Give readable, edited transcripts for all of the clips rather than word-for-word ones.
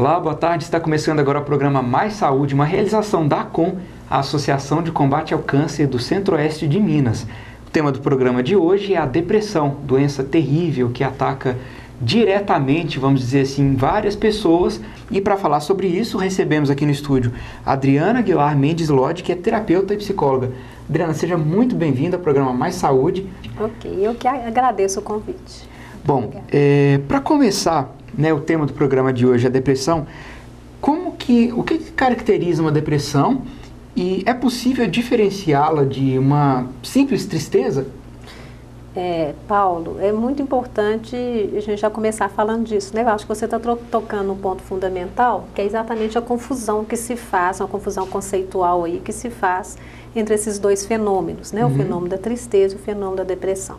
Olá, boa tarde. Está começando agora o programa Mais Saúde, uma realização da ACOM, a Associação de Combate ao Câncer do Centro-Oeste de Minas. O tema do programa de hoje é a depressão, doença terrível que ataca diretamente, vamos dizer assim, várias pessoas. E para falar sobre isso, recebemos aqui no estúdio a Adriana Aguilar Mendes Lodi, que é terapeuta e psicóloga. Adriana, seja muito bem-vinda ao programa Mais Saúde. Ok, eu que agradeço o convite. Bom, para começar, o tema do programa de hoje é a depressão. O que caracteriza uma depressão e é possível diferenciá-la de uma simples tristeza? Paulo, é muito importante a gente já começar falando disso, né? Eu acho que você está tocando um ponto fundamental, que é exatamente a confusão que se faz, uma confusão conceitual aí que se faz entre esses dois fenômenos, né? O fenômeno da tristeza e o fenômeno da depressão.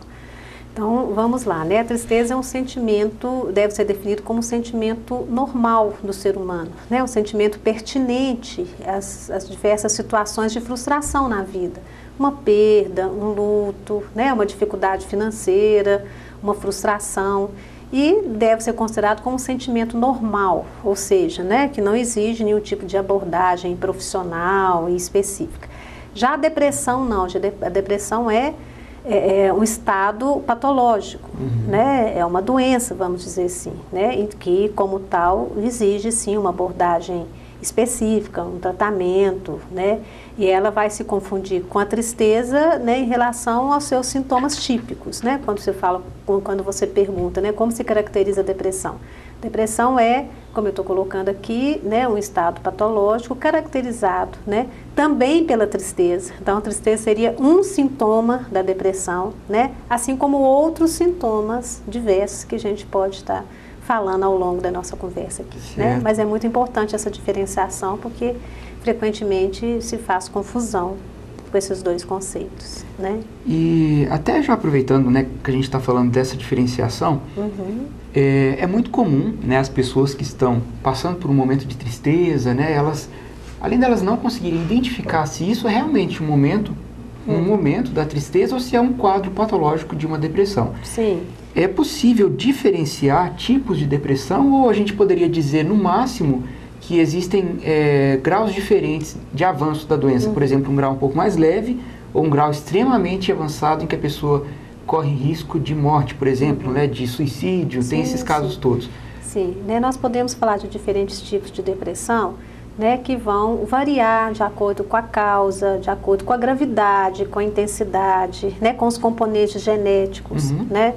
Então, vamos lá, né? A tristeza é um sentimento, deve ser definido como um sentimento normal do ser humano, né? Um sentimento pertinente às diversas situações de frustração na vida. Uma perda, um luto, né? Uma dificuldade financeira, uma frustração. E deve ser considerado como um sentimento normal, ou seja, né? Que não exige nenhum tipo de abordagem profissional e específica. Já a depressão não, a depressão é um estado patológico, né? É uma doença, vamos dizer assim, né? E que, como tal, exige, sim, uma abordagem específica, um tratamento, né? E ela vai se confundir com a tristeza, né, em relação aos seus sintomas típicos, né? Quando você pergunta, né, como se caracteriza a depressão? Depressão é, como eu estou colocando aqui, né, um estado patológico caracterizado, né, também pela tristeza. Então, a tristeza seria um sintoma da depressão, né, assim como outros sintomas diversos que a gente pode estar falando ao longo da nossa conversa aqui, né? Mas é muito importante essa diferenciação porque frequentemente se faz confusão com esses dois conceitos, né? E até já aproveitando, né, que a gente está falando dessa diferenciação, é muito comum, né, as pessoas que estão passando por um momento de tristeza, né, além delas não conseguirem identificar se isso é realmente um momento da tristeza ou se é um quadro patológico de uma depressão. Sim. É possível diferenciar tipos de depressão ou a gente poderia dizer, no máximo, que existem graus diferentes de avanço da doença? Por exemplo, um grau um pouco mais leve ou um grau extremamente avançado em que a pessoa corre risco de morte, por exemplo, né, de suicídio, tem esses casos todos. Sim, né, nós podemos falar de diferentes tipos de depressão, né, que vão variar de acordo com a causa, de acordo com a gravidade, com a intensidade, né, com os componentes genéticos, né?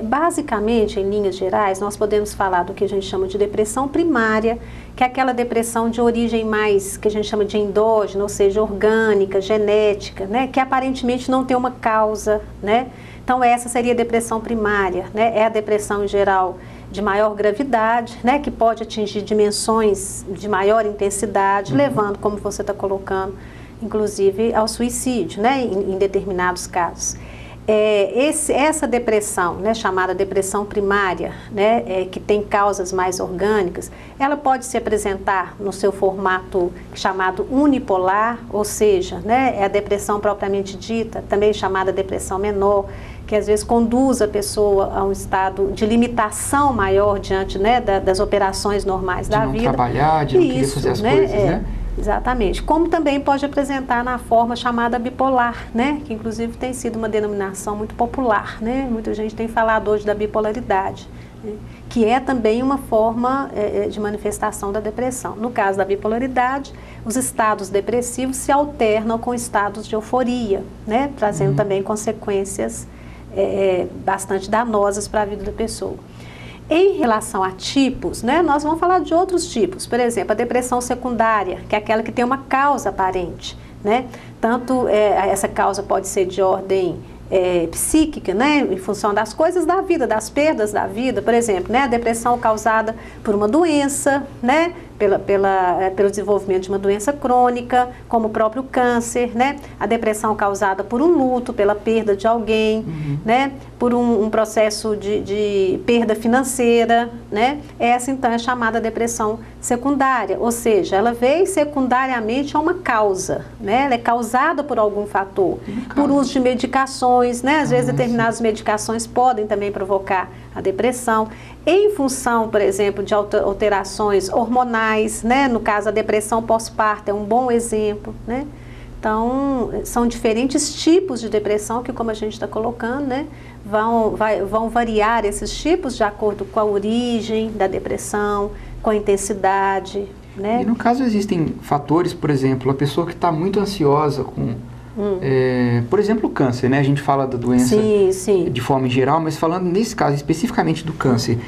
Basicamente, em linhas gerais, nós podemos falar do que a gente chama de depressão primária, que é aquela depressão de origem mais, que a gente chama de endógena, ou seja, orgânica, genética, né, que aparentemente não tem uma causa, né? Então, essa seria a depressão primária, né? É a depressão, em geral, de maior gravidade, né, que pode atingir dimensões de maior intensidade, levando, como você está colocando, inclusive ao suicídio, né, em determinados casos. Essa depressão, né, chamada depressão primária, né, que tem causas mais orgânicas, ela pode se apresentar no seu formato chamado unipolar, ou seja, né, é a depressão propriamente dita, também chamada depressão menor, que às vezes conduz a pessoa a um estado de limitação maior diante, né, das operações normais da vida. De não trabalhar, de não querer fazer as coisas, né? Exatamente. Como também pode apresentar na forma chamada bipolar, né? Que inclusive tem sido uma denominação muito popular, né? Muita gente tem falado hoje da bipolaridade, né? Que é também uma forma de manifestação da depressão. No caso da bipolaridade, os estados depressivos se alternam com estados de euforia, né? Trazendo também consequências bastante danosas para a vida da pessoa. Em relação a tipos, né, nós vamos falar de outros tipos. Por exemplo, a depressão secundária, que é aquela que tem uma causa aparente, né? Tanto essa causa pode ser de ordem psíquica, né, em função das coisas da vida, das perdas da vida, por exemplo, né, a depressão causada por uma doença, né, pelo desenvolvimento de uma doença crônica, como o próprio câncer, né, a depressão causada por um luto, pela perda de alguém, né, por um processo de perda financeira, né? Essa então é chamada depressão secundária, ou seja, ela veio secundariamente a uma causa, né? Ela é causada por algum fator, por uso de medicações, né? Às vezes determinadas medicações podem também provocar a depressão, em função, por exemplo, de alterações hormonais, né? No caso, a depressão pós-parto é um bom exemplo, né? Então, são diferentes tipos de depressão que, como a gente está colocando, né, vão variar esses tipos de acordo com a origem da depressão, com a intensidade, né? E no caso existem fatores, por exemplo, a pessoa que está muito ansiosa com, por exemplo, o câncer, né? A gente fala da doença de forma geral, mas falando nesse caso especificamente do câncer,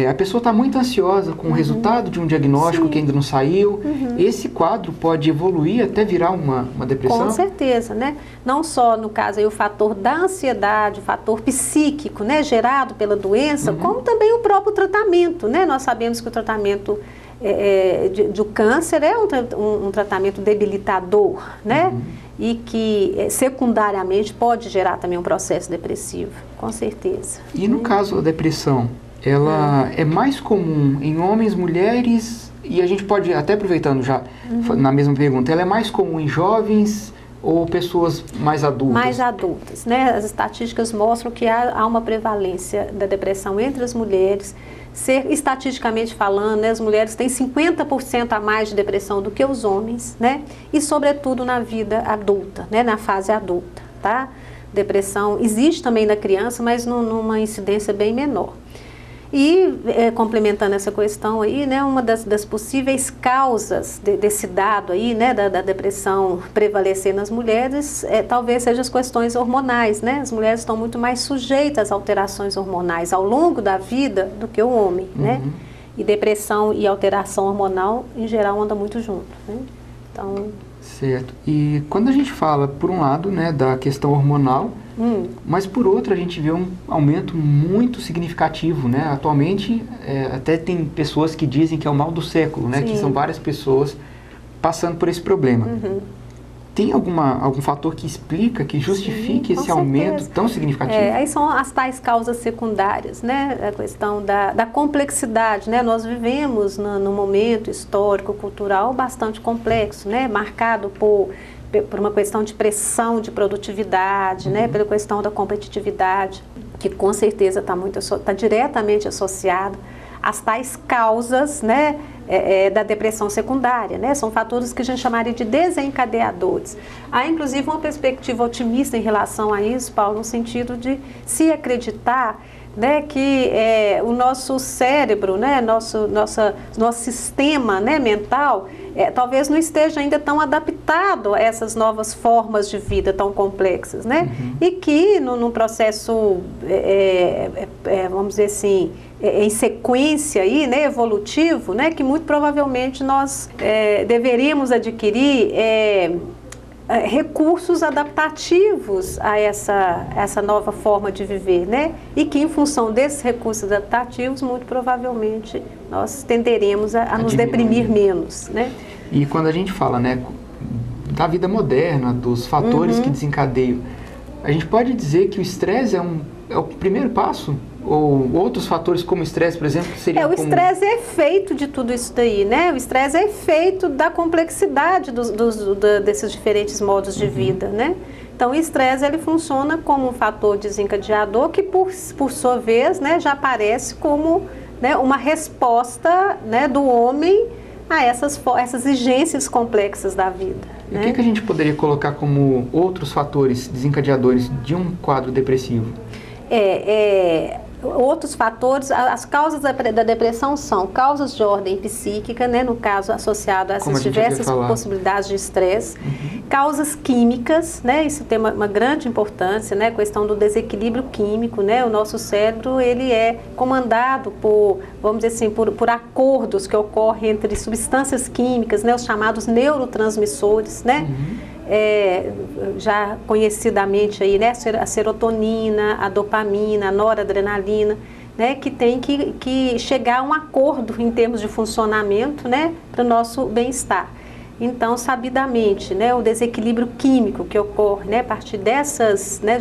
a pessoa está muito ansiosa com o resultado de um diagnóstico que ainda não saiu. Esse quadro pode evoluir até virar uma depressão? Com certeza, né? Não só, no caso, aí, o fator da ansiedade, o fator psíquico, né, gerado pela doença, como também o próprio tratamento, né? Nós sabemos que o tratamento do câncer é um tratamento debilitador, né? E que secundariamente pode gerar também um processo depressivo, com certeza. E no caso da depressão, ela é mais comum em homens, mulheres, e a gente pode, até aproveitando já, na mesma pergunta, ela é mais comum em jovens ou pessoas mais adultas? Mais adultas, né? As estatísticas mostram que há uma prevalência da depressão entre as mulheres. Estatisticamente falando, né, as mulheres têm 50% a mais de depressão do que os homens, né? E sobretudo na vida adulta, né? Na fase adulta, tá? Depressão existe também na criança, mas numa incidência bem menor. E, complementando essa questão aí, né, uma das possíveis causas desse dado aí, né, da depressão prevalecer nas mulheres, talvez sejam as questões hormonais, né? As mulheres estão muito mais sujeitas a alterações hormonais ao longo da vida do que o homem, né? E depressão e alteração hormonal, em geral, andam muito junto, né? Então... Certo. E quando a gente fala, por um lado, né, da questão hormonal, mas por outro a gente vê um aumento muito significativo, né? Atualmente até tem pessoas que dizem que é o mal do século, né? Que são várias pessoas passando por esse problema. Tem algum fator que explica, que justifique esse aumento tão significativo? Aí são as tais causas secundárias, né? A questão da complexidade, né? Nós vivemos num momento histórico, cultural bastante complexo, né? Marcado por uma questão de pressão de produtividade, né? Pela questão da competitividade, que com certeza está diretamente associada às tais causas, né? Da depressão secundária, né? São fatores que a gente chamaria de desencadeadores. Há, inclusive, uma perspectiva otimista em relação a isso, Paulo, no sentido de se acreditar, né, que o nosso cérebro, né, nosso sistema, né, mental, talvez não esteja ainda tão adaptado a essas novas formas de vida tão complexas, né? E que num processo, vamos dizer assim, em sequência aí, né, evolutivo, né, que muito provavelmente nós deveríamos adquirir recursos adaptativos a essa nova forma de viver, né? E que em função desses recursos adaptativos, muito provavelmente nós tenderemos a nos deprimir menos, né? E quando a gente fala, né, da vida moderna, dos fatores que desencadeiam, a gente pode dizer que o estresse é o primeiro passo? Ou outros fatores como o estresse, por exemplo, seriam o estresse é efeito de tudo isso daí, né? O estresse é efeito da complexidade desses diferentes modos de vida, né? Então, o estresse, ele funciona como um fator desencadeador que, por sua vez, né, já aparece como, né, uma resposta, né, do homem a essas exigências complexas da vida. E o que a gente poderia colocar como outros fatores desencadeadores de um quadro depressivo? Outros fatores, as causas da depressão são causas de ordem psíquica, né, no caso associado a essas diversas possibilidades de estresse, causas químicas, né, isso tem uma grande importância, né, a questão do desequilíbrio químico, né, o nosso cérebro, ele é comandado por, vamos dizer assim, por acordos que ocorrem entre substâncias químicas, né, os chamados neurotransmissores, né, já conhecidamente aí, né, a serotonina, a dopamina, a noradrenalina, né, que tem que chegar a um acordo em termos de funcionamento, né, para o nosso bem-estar. Então, sabidamente, né, o desequilíbrio químico que ocorre, né, a partir dessas, né,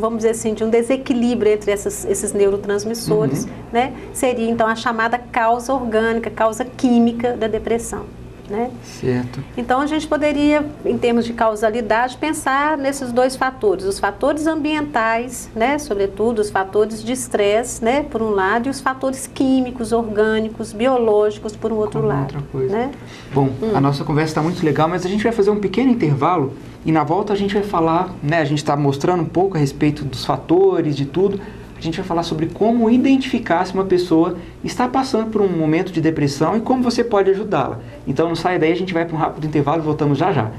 vamos dizer assim, de um desequilíbrio entre esses neurotransmissores, né, seria então a chamada causa orgânica, causa química da depressão. Né? Certo. Então a gente poderia, em termos de causalidade, pensar nesses dois fatores, os fatores ambientais, né, sobretudo os fatores de estresse, né, por um lado, e os fatores químicos, orgânicos, biológicos, por um outro lado. Outra coisa. Né? Bom, a nossa conversa está muito legal, mas a gente vai fazer um pequeno intervalo e na volta a gente vai falar, né, a gente está mostrando um pouco a respeito dos fatores, de tudo. A gente vai falar sobre como identificar se uma pessoa está passando por um momento de depressão e como você pode ajudá-la. Então não saia daí, a gente vai para um rápido intervalo e voltamos já já.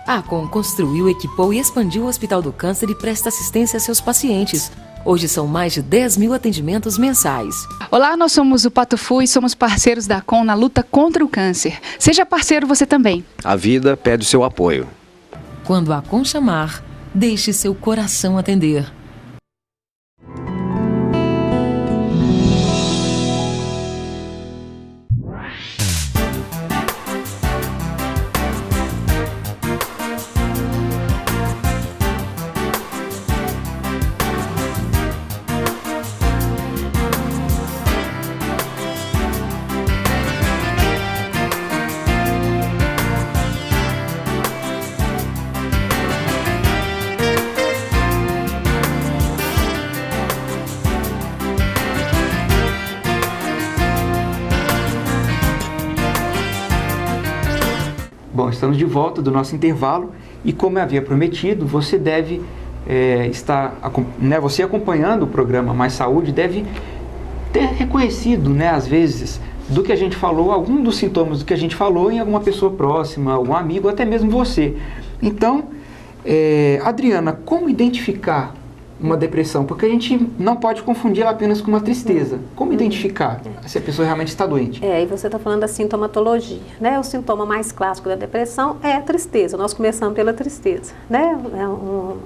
A Acon construiu, equipou e expandiu o Hospital do Câncer e presta assistência a seus pacientes. Hoje são mais de 10 mil atendimentos mensais. Olá, nós somos o Patufu e somos parceiros da Acon na luta contra o câncer. Seja parceiro você também. A vida pede o seu apoio. Quando a Acon chamar, deixe seu coração atender. Bom, estamos de volta do nosso intervalo e como eu havia prometido, você deve estar, né, você acompanhando o programa Mais Saúde deve ter reconhecido, né, às vezes, do que a gente falou, algum dos sintomas do que a gente falou em alguma pessoa próxima, algum amigo, até mesmo você. Então, Adriana, como identificar uma depressão? Porque a gente não pode confundir ela apenas com uma tristeza. Como identificar se a pessoa realmente está doente? E você está falando da sintomatologia, né? O sintoma mais clássico da depressão é a tristeza. Nós começamos pela tristeza, né?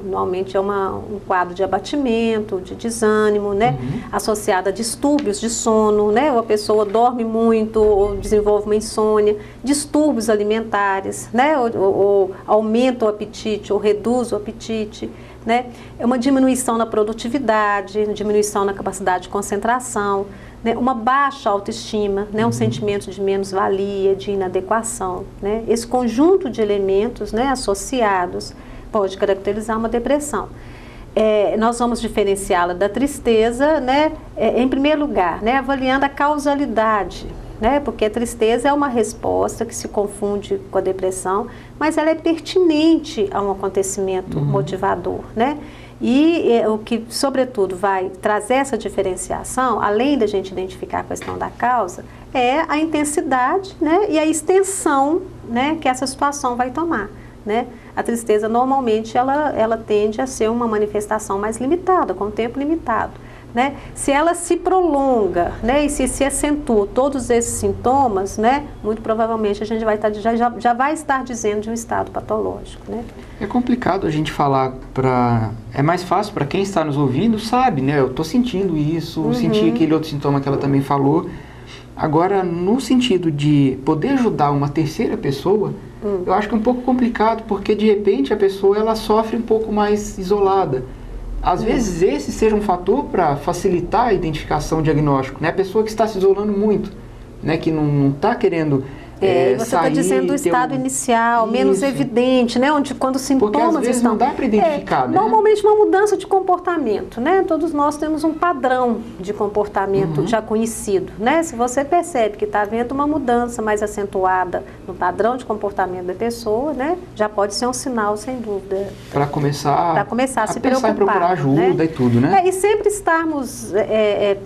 Normalmente é um quadro de abatimento, de desânimo, né? Associado a distúrbios de sono, né? Ou a pessoa dorme muito, ou desenvolve uma insônia, distúrbios alimentares, né? Ou aumenta o apetite, ou reduz o apetite. Né? É uma diminuição na produtividade, diminuição na capacidade de concentração, né? Uma baixa autoestima, né? Um sentimento de menos-valia, de inadequação. Né? Esse conjunto de elementos, né, associados pode caracterizar uma depressão. Nós vamos diferenciá-la da tristeza, né? Em primeiro lugar, né, avaliando a causalidade. Né? Porque a tristeza é uma resposta que se confunde com a depressão, mas ela é pertinente a um acontecimento motivador, né? E o que, sobretudo, vai trazer essa diferenciação, além da gente identificar a questão da causa, é a intensidade, né, e a extensão, né, que essa situação vai tomar. Né? A tristeza, normalmente, ela tende a ser uma manifestação mais limitada, com um tempo limitado. Né? Se ela se prolonga, né, e se acentua todos esses sintomas, né, muito provavelmente a gente vai estar, já vai estar dizendo de um estado patológico. Né? É complicado a gente falar é mais fácil para quem está nos ouvindo, sabe, né? Eu estou sentindo isso, senti aquele outro sintoma que ela também falou. Agora, no sentido de poder ajudar uma terceira pessoa, eu acho que é um pouco complicado, porque de repente a pessoa ela sofre um pouco mais isolada. Às vezes esse seja um fator para facilitar a identificação diagnóstico, né? A pessoa que está se isolando muito, né? Que não está querendo você está dizendo do estado inicial, menos evidente, né? Quando os sintomas porque às vezes estão... não dá para identificar, né? Normalmente uma mudança de comportamento, né? Todos nós temos um padrão de comportamento já conhecido, né? Se você percebe que está havendo uma mudança mais acentuada no padrão de comportamento da pessoa, né? Já pode ser um sinal, sem dúvida. Para começar a se preocupar, pensar em procurar ajuda, né? E tudo, né? E sempre estarmos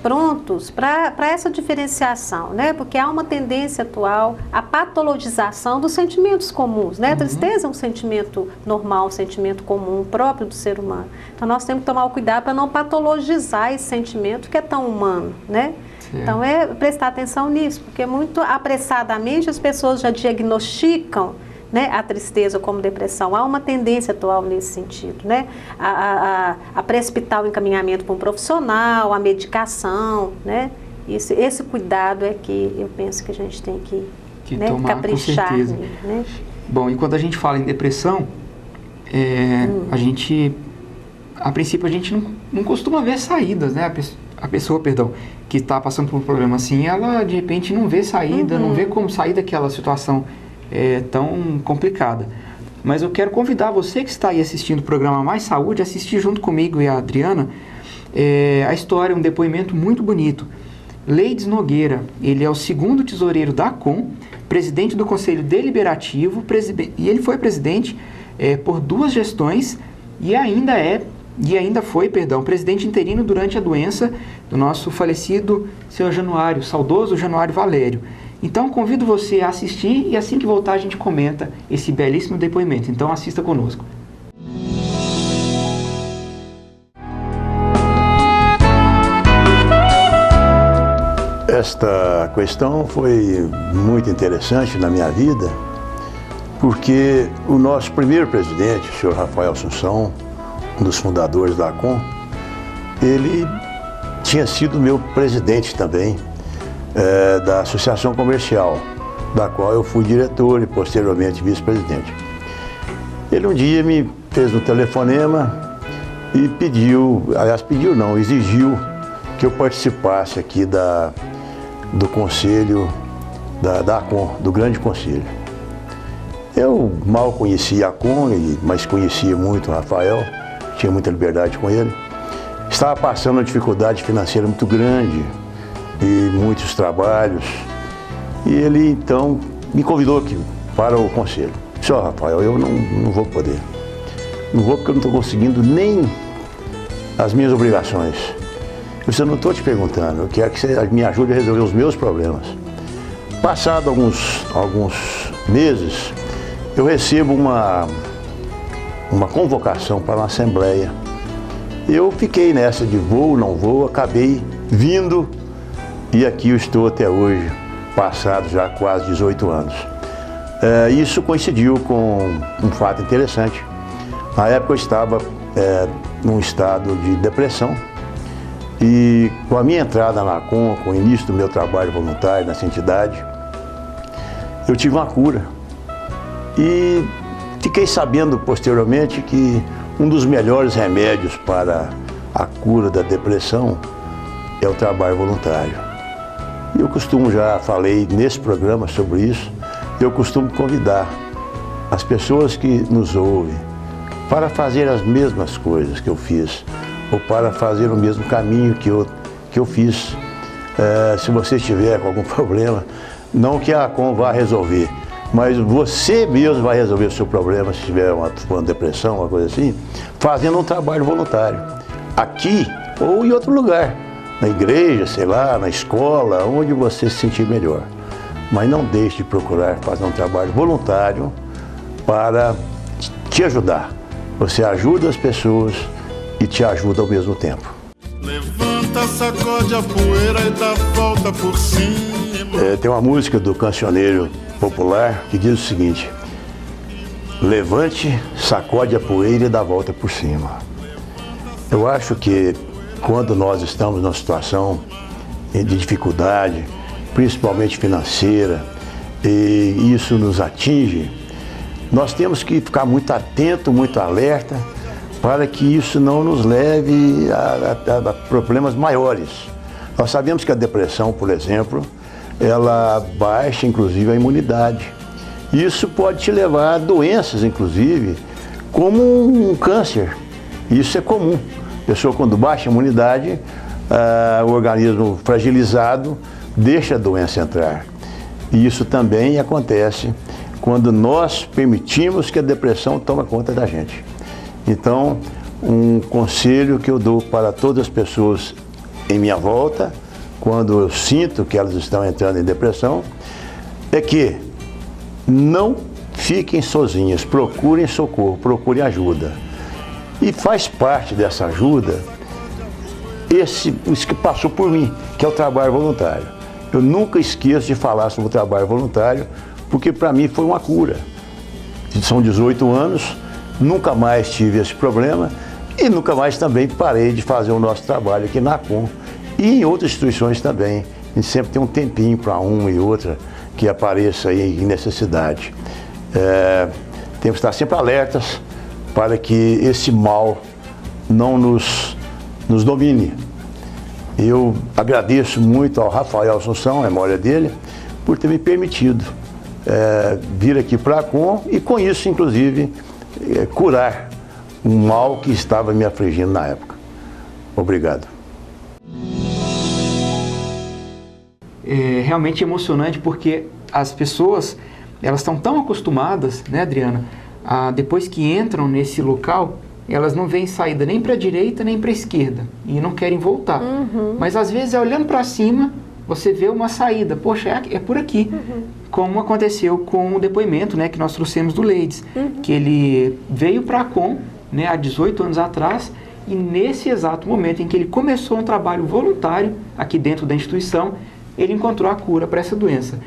prontos para essa diferenciação, né? Porque há uma tendência atual a patologização dos sentimentos comuns, né? A tristeza é um sentimento normal, um sentimento comum, próprio do ser humano. Então, nós temos que tomar o cuidado para não patologizar esse sentimento que é tão humano, né? Certo. Então, prestar atenção nisso, porque muito apressadamente as pessoas já diagnosticam, né, a tristeza como depressão. Há uma tendência atual nesse sentido, né? A precipitar o encaminhamento para um profissional, a medicação, né? esse cuidado é que eu penso que a gente tem que né, tomar, caprichar. Com certeza. Né? Bom, e quando a gente fala em depressão, a princípio a gente não costuma ver saídas, né? A pessoa, que está passando por um problema assim, ela de repente não vê saída, não vê como sair daquela situação tão complicada. Mas eu quero convidar você que está aí assistindo o programa Mais Saúde, a assistir junto comigo e a Adriana a história, um depoimento muito bonito. Leides Nogueira, ele é o 2º tesoureiro da ACOM, presidente do Conselho Deliberativo, e ele foi presidente por 2 gestões e ainda foi presidente interino durante a doença do nosso falecido senhor Januário, saudoso Januário Valério. Então, convido você a assistir e assim que voltar a gente comenta esse belíssimo depoimento. Então, assista conosco. Esta questão foi muito interessante na minha vida, porque o nosso primeiro presidente, o senhor Rafael Assunção, um dos fundadores da ACOM, ele tinha sido meu presidente também da Associação Comercial, da qual eu fui diretor e posteriormente vice-presidente. Ele um dia me fez um telefonema e exigiu que eu participasse aqui do conselho da ACOM, do grande conselho. Eu mal conhecia a ACOM, mas conhecia muito o Rafael, tinha muita liberdade com ele. Estava passando uma dificuldade financeira muito grande e muitos trabalhos. E ele então me convidou aqui para o conselho. Disse: ó, Rafael, eu não vou poder. Não vou porque eu não estou conseguindo nem as minhas obrigações. Eu não estou te perguntando, eu quero que você me ajude a resolver os meus problemas. Passado alguns meses, eu recebo uma convocação para uma assembleia. Eu fiquei nessa de vou, não vou, acabei vindo e aqui eu estou até hoje, passado já quase 18 anos. Isso coincidiu com um fato interessante. Na época eu estava num estado de depressão e com a minha entrada na ACOM, com o início do meu trabalho voluntário nessa entidade, eu tive uma cura. E fiquei sabendo posteriormente que um dos melhores remédios para a cura da depressão é o trabalho voluntário. Eu já falei nesse programa sobre isso, eu costumo convidar as pessoas que nos ouvem para fazer as mesmas coisas que eu fiz, ou para fazer o mesmo caminho que eu fiz. Se você estiver com algum problema, não que a ACOM vá resolver, mas você mesmo vai resolver o seu problema se tiver uma depressão, uma coisa assim, fazendo um trabalho voluntário, aqui ou em outro lugar, na igreja, sei lá, na escola, onde você se sentir melhor. Mas não deixe de procurar fazer um trabalho voluntário para te ajudar. Você ajuda as pessoas e te ajuda ao mesmo tempo. Levanta, sacode a poeira e dá volta por cima. Tem uma música do cancioneiro popular que diz o seguinte: levante, sacode a poeira e dá volta por cima. Eu acho que quando nós estamos numa situação de dificuldade, principalmente financeira, e isso nos atinge, nós temos que ficar muito atento, muito alerta, para que isso não nos leve a problemas maiores. Nós sabemos que a depressão, por exemplo, ela baixa inclusive a imunidade. Isso pode te levar a doenças, inclusive, como um câncer. Isso é comum. A pessoa, quando baixa a imunidade, o organismo fragilizado deixa a doença entrar. E isso também acontece quando nós permitimos que a depressão tome conta da gente. Então, um conselho que eu dou para todas as pessoas em minha volta, quando eu sinto que elas estão entrando em depressão, é que não fiquem sozinhas, procurem socorro, procurem ajuda. E faz parte dessa ajuda isso que passou por mim, que é o trabalho voluntário. Eu nunca esqueço de falar sobre o trabalho voluntário, porque para mim foi uma cura. São 18 anos, nunca mais tive esse problema e nunca mais também parei de fazer o nosso trabalho aqui na ACOM e em outras instituições também a gente sempre tem um tempinho para uma e outra que apareça aí em necessidade. Temos que estar sempre alertas para que esse mal não nos domine. Eu agradeço muito ao Rafael Assunção, a memória dele, por ter me permitido vir aqui para a ACOM e com isso, inclusive, curar um mal que estava me afligindo na época. Obrigado. É realmente emocionante porque as pessoas, elas estão tão acostumadas, né, Adriana, depois que entram nesse local, elas não veem saída nem para a direita nem para a esquerda e não querem voltar. Mas às vezes, olhando para cima, você vê uma saída. Poxa, é por aqui. Como aconteceu com o depoimento, né, que nós trouxemos do Leides, que ele veio para a ACOM, né, há 18 anos atrás, e nesse exato momento em que ele começou um trabalho voluntário aqui dentro da instituição, ele encontrou a cura para essa doença.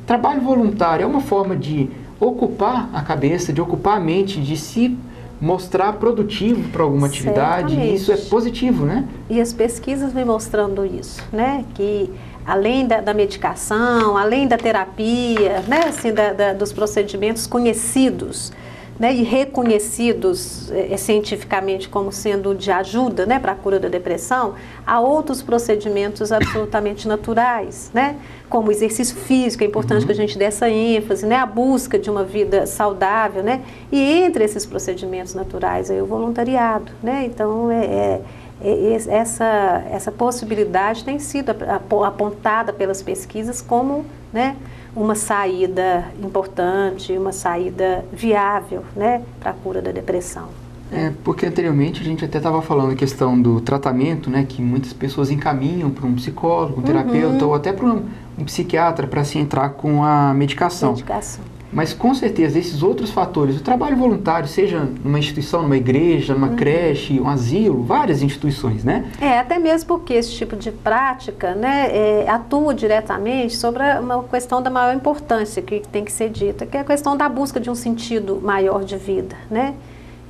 Trabalho voluntário é uma forma de ocupar a cabeça, de ocupar a mente, de se mostrar produtivo para alguma atividade, e isso é positivo, né? E as pesquisas vêm mostrando isso, né? Que além da medicação, além da terapia, né? Assim, dos procedimentos conhecidos, né, e reconhecidos cientificamente como sendo de ajuda, né, para a cura da depressão, há outros procedimentos absolutamente naturais, né, como o exercício físico, é importante que a gente dê essa ênfase, né, a busca de uma vida saudável, né, e entre esses procedimentos naturais aí o voluntariado, né, então essa possibilidade tem sido apontada pelas pesquisas como, né, uma saída importante, uma saída viável, né, para a cura da depressão. Porque anteriormente a gente até estava falando a questão do tratamento, né, que muitas pessoas encaminham para um psicólogo, um terapeuta ou até para um psiquiatra para se entrar com a medicação. Mas com certeza esses outros fatores, o trabalho voluntário, seja numa instituição, numa igreja, numa creche, um asilo, várias instituições, né? Até mesmo porque esse tipo de prática, né, atua diretamente sobre uma questão da maior importância que tem que ser dita, que é a questão da busca de um sentido maior de vida, né?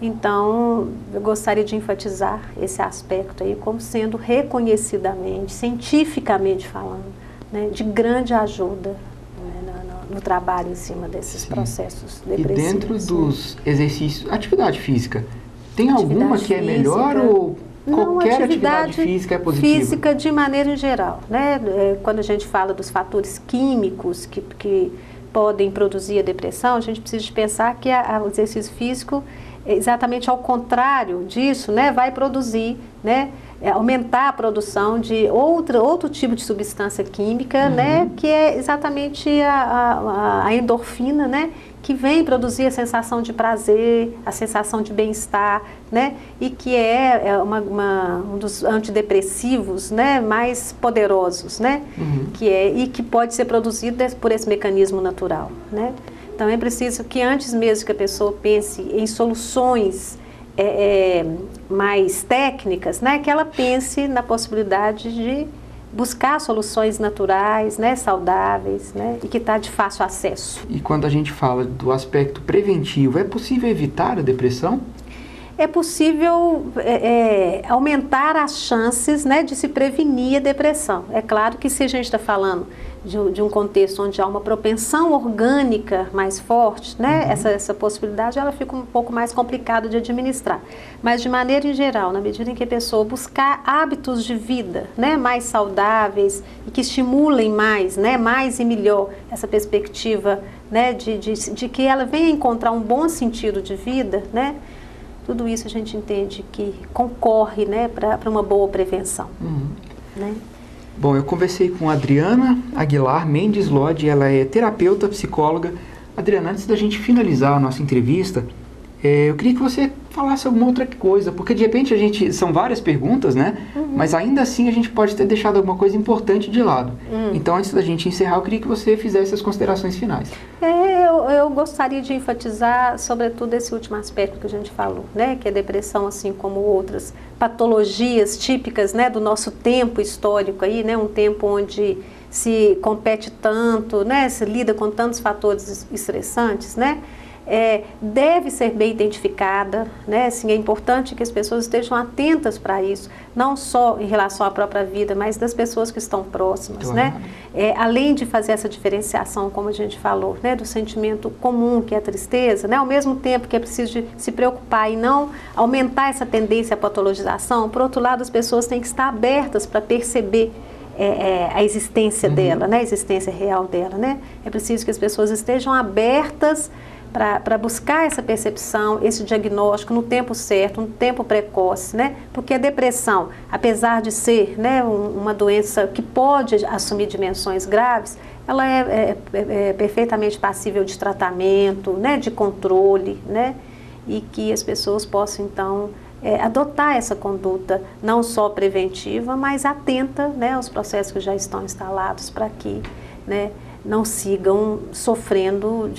Então, eu gostaria de enfatizar esse aspecto aí como sendo reconhecidamente, cientificamente falando, né, de grande ajuda, né, no trabalho em cima desses processos depressivos. E dentro dos exercícios, atividade física, tem alguma que é melhor ou qualquer atividade física é positiva? Física de maneira em geral, né? Quando a gente fala dos fatores químicos que podem produzir a depressão, a gente precisa de pensar que o exercício físico, exatamente ao contrário disso, né, vai produzir, né, aumentar a produção de outro tipo de substância química, né, que é exatamente a endorfina, né, que vem produzir a sensação de prazer, a sensação de bem-estar, né, e que é um dos antidepressivos, né, mais poderosos, né, e que pode ser produzido por esse mecanismo natural, né. Então é preciso que antes mesmo que a pessoa pense em soluções mais técnicas, né, que ela pense na possibilidade de buscar soluções naturais, né, saudáveis, né, e que está de fácil acesso. E quando a gente fala do aspecto preventivo, é possível evitar a depressão? É possível aumentar as chances, né, de se prevenir a depressão. É claro que se a gente está falando de um contexto onde há uma propensão orgânica mais forte, né, essa possibilidade ela fica um pouco mais complicada de administrar. Mas de maneira em geral, na medida em que a pessoa buscar hábitos de vida, né, mais saudáveis e que estimulem mais, né, mais e melhor essa perspectiva, né, de que ela venha encontrar um bom sentido de vida, né, tudo isso a gente entende que concorre, né, para uma boa prevenção. Né? Bom, eu conversei com a Adriana Aguilar Mendes Lodi, ela é terapeuta, psicóloga. Adriana, antes da gente finalizar a nossa entrevista, eu queria que você falasse alguma outra coisa, porque de repente são várias perguntas, né? Mas ainda assim a gente pode ter deixado alguma coisa importante de lado. Então, antes da gente encerrar, eu queria que você fizesse as considerações finais. Eu gostaria de enfatizar, sobretudo, esse último aspecto que a gente falou, né? Que a depressão, assim como outras patologias típicas, né, do nosso tempo histórico aí, né? Um tempo onde se compete tanto, né? Se lida com tantos fatores estressantes, né? deve ser bem identificada, né? Assim, é importante que as pessoas estejam atentas para isso, não só em relação à própria vida, mas das pessoas que estão próximas, né? Além de fazer essa diferenciação, como a gente falou, né? Do sentimento comum, que é a tristeza, né? Ao mesmo tempo que é preciso se preocupar e não aumentar essa tendência à patologização, por outro lado, as pessoas têm que estar abertas para perceber a existência dela, né? A existência real dela, né? É preciso que as pessoas estejam abertas para buscar essa percepção, esse diagnóstico no tempo certo, no tempo precoce, né? Porque a depressão, apesar de ser, né, uma doença que pode assumir dimensões graves, ela é perfeitamente passível de tratamento, né, de controle, né? E que as pessoas possam, então, adotar essa conduta não só preventiva, mas atenta, né, aos processos que já estão instalados para que, né, não sigam sofrendo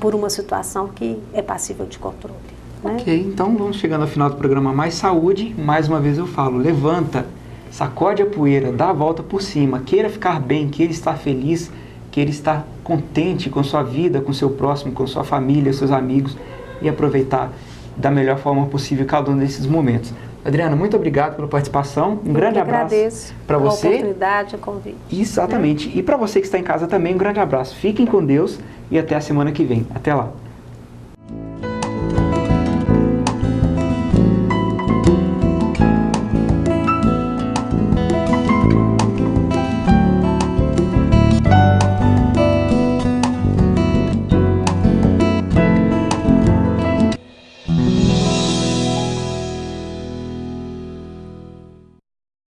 por uma situação que é passível de controle. Né? Ok, então vamos chegando ao final do programa Mais Saúde. Mais uma vez eu falo, levanta, sacode a poeira, dá a volta por cima, queira ficar bem, queira estar feliz, queira estar contente com sua vida, com seu próximo, com sua família, seus amigos e aproveitar da melhor forma possível cada um desses momentos. Adriana, muito obrigado pela participação. Um grande abraço para você. A oportunidade, o convite. Exatamente. E para você que está em casa também, um grande abraço. Fiquem com Deus e até a semana que vem. Até lá.